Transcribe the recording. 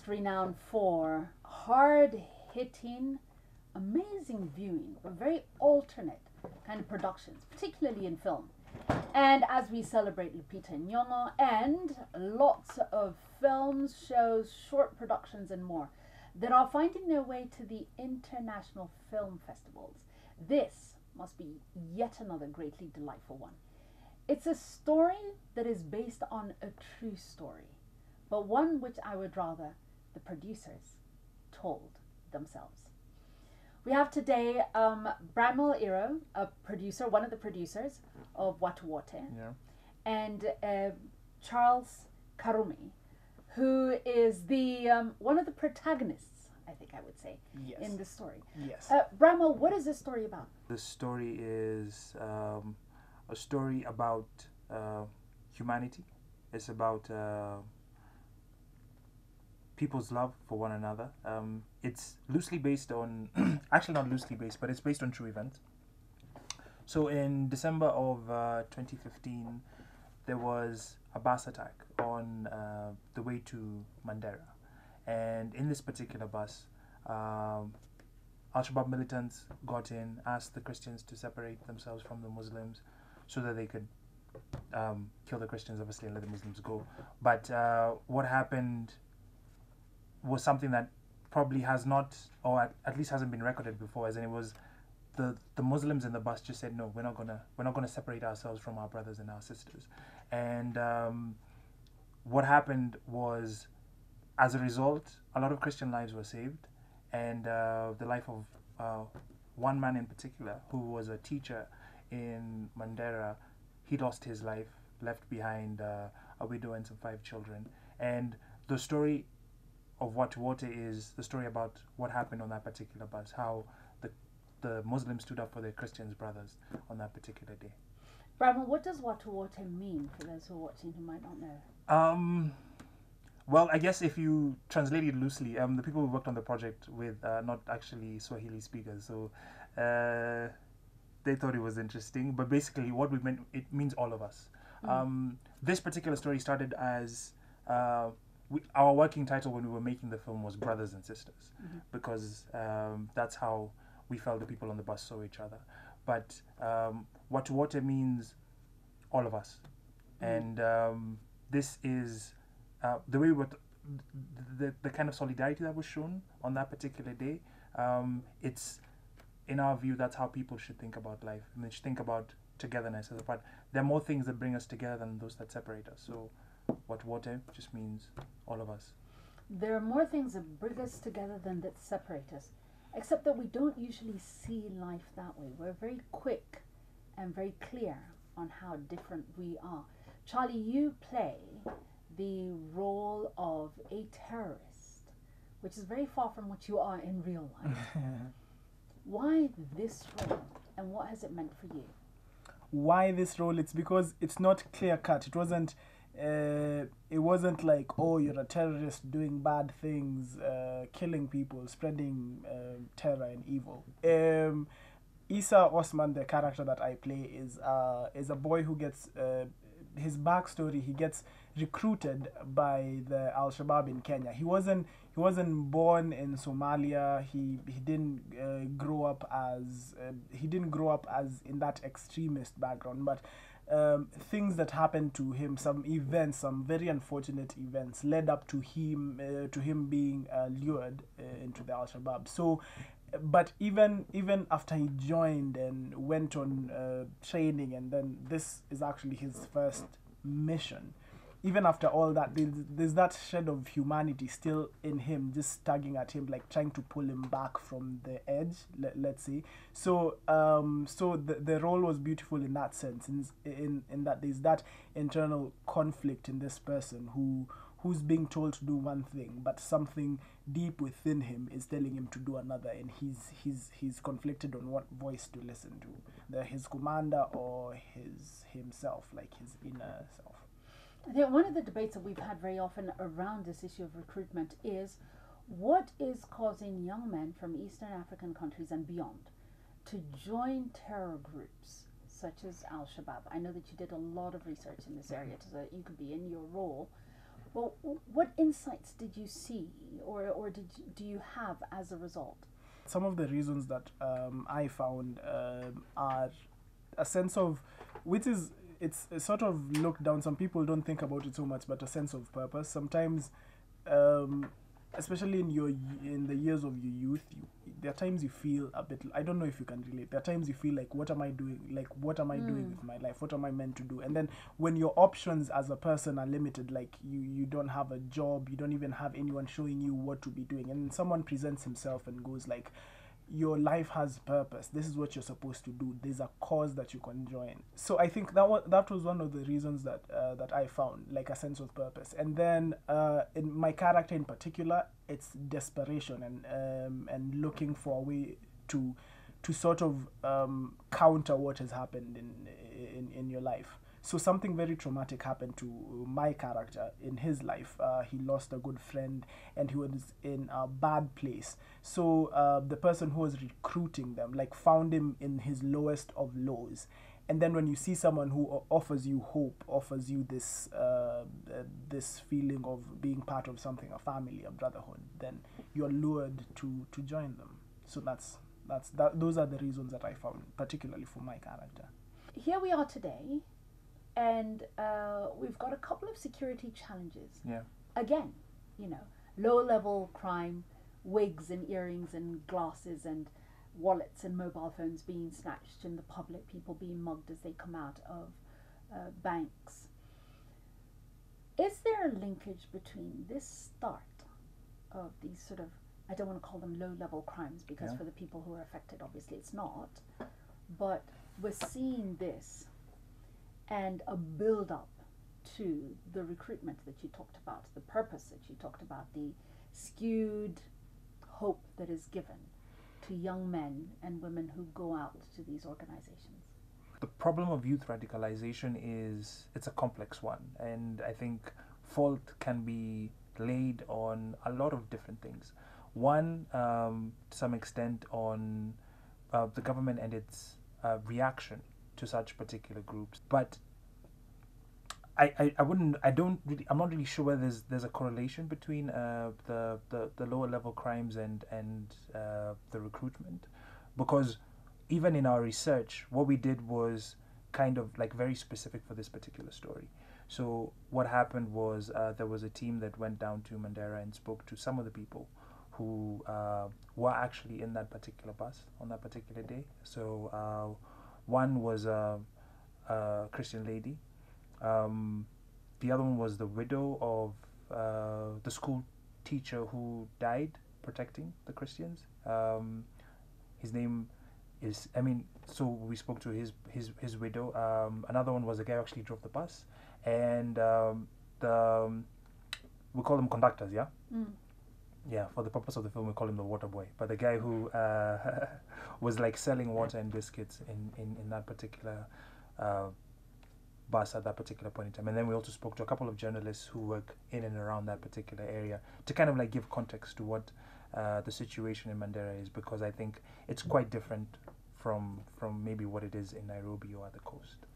renowned for hard-hitting, amazing viewing, but very alternate kind of productions, particularly in film. And as we celebrate Lupita Nyong'o and lots of films, shows, short productions, and more that are finding their way to the international film festivals, this must be yet another greatly delightful one. It's a story that is based on a true story, but one which I would rather the producers told themselves. We have today Bramwell Iro, a producer, one of the producers of WATU WOTE, Yeah. and Charles Karumi, who is the one of the protagonists, I think I would say, Yes. in the story. Yes. Bramwell, what is this story about? The story is a story about humanity. It's about people's love for one another. It's loosely based on, actually not loosely based, but it's based on true events. So in December of 2015, there was a bus attack on the way to Mandera. And in this particular bus, Al-Shabaab militants got in, asked the Christians to separate themselves from the Muslims so that they could kill the Christians, obviously, and let the Muslims go. But what happened was something that probably has not, or at least hasn't been recorded before, as in it was the Muslims in the bus just said, no, we're not gonna separate ourselves from our brothers and our sisters. And what happened was, as a result, a lot of Christian lives were saved, and the life of one man in particular, who was a teacher in Mandera, he lost his life, left behind a widow and some 5 children. And the story of WATU WOTE is the story about what happened on that particular bus, how the Muslims stood up for their Christian brothers on that particular day. Bramwell, what does WATU WOTE mean for those who are watching who might not know? Well, I guess if you translate it loosely, the people who worked on the project with not actually Swahili speakers, so they thought it was interesting. But basically, what we meant, it means all of us. This particular story started as our working title when we were making the film was Brothers and Sisters, because that's how we felt the people on the bus saw each other. But WATU WOTE means all of us, and this is the way the kind of solidarity that was shown on that particular day. It's, in our view, that's how people should think about life. I mean, they should think about togetherness as a part. There are more things that bring us together than those that separate us. So WATU WOTE just means all of us. There are more things that bring us together than that separate us, except that we don't usually see life that way. We're very quick and very clear on how different we are. Charlie, you play the role of a terrorist, which is very far from what you are in real life. Why this role, and what has it meant for you? Why this role? It's because it's not clear cut. It wasn't like, oh, you're a terrorist doing bad things, killing people, spreading terror and evil. Isa Osman, the character that I play, is a boy who gets his backstory. He gets recruited by the Al-Shabaab in Kenya. He wasn't born in Somalia. He didn't grow up as in that extremist background, but things that happened to him, some very unfortunate events, led up to him being lured into the Al-Shabaab. So, but even after he joined and went on training, and then this is actually his first mission. Even after all that, there's that shred of humanity still in him, just tugging at him, like trying to pull him back from the edge, let's say. So the role was beautiful in that sense, in that there's that internal conflict in this person who's being told to do one thing, but something deep within him is telling him to do another, and he's conflicted on what voice to listen to, his commander or himself, like his inner self. I think one of the debates that we've had very often around this issue of recruitment is what is causing young men from Eastern African countries and beyond to join terror groups such as Al-Shabaab. I know that you did a lot of research in this area so that you could be in your role. Well, what insights did you see, or do you have as a result? Some of the reasons that I found are a sense of, which is, it's sort of looked down. Some people don't think about it so much, but a sense of purpose. Sometimes, especially in the years of your youth, there are times you feel a bit. I don't know if you can relate. There are times you feel like, what am I doing? Like, what am I doing with my life? What am I meant to do? And then when your options as a person are limited, like you don't have a job, you don't even have anyone showing you what to be doing, and someone presents himself and goes like, your life has purpose. This is what you're supposed to do. There's a cause that you can join. So I think that was one of the reasons that that I found, like, a sense of purpose. And then in my character in particular, it's desperation and looking for a way to sort of counter what has happened in your life. So something very traumatic happened to my character in his life. He lost a good friend, and he was in a bad place. So the person who was recruiting them, like, found him in his lowest of lows. And then when you see someone who offers you hope, offers you this this feeling of being part of something, a family, a brotherhood, then you're lured to join them. So those are the reasons that I found, particularly for my character. Here we are today, and we've got a couple of security challenges. Yeah. Again, low-level crime, wigs and earrings and glasses and wallets and mobile phones being snatched in the public, people being mugged as they come out of banks. Is there a linkage between this start of these sort of, I don't want to call them low-level crimes, because for the people who are affected, obviously it's not, but we're seeing this and a build-up to the recruitment that you talked about, the purpose that you talked about, the skewed hope that is given to young men and women who go out to these organizations? The problem of youth radicalization is, it's a complex one, and I think fault can be laid on a lot of different things. One, to some extent, on the government and its reaction to such particular groups, but I'm not really sure whether there's a correlation between the lower level crimes and the recruitment, because even in our research, what we did was kind of like very specific for this particular story. So what happened was there was a team that went down to Mandera and spoke to some of the people who were actually in that particular bus on that particular day. So one was a Christian lady. The other one was the widow of the school teacher who died protecting the Christians. His name is, so we spoke to his widow. Another one was the guy who actually drove the bus, and we call them conductors, yeah? Yeah, for the purpose of the film, we call him the water boy. But the guy who was like selling water and biscuits in that particular bus at that particular point in time. And then we also spoke to a couple of journalists who work in and around that particular area to kind of like give context to what the situation in Mandera is, because I think it's quite different from maybe what it is in Nairobi or at the coast.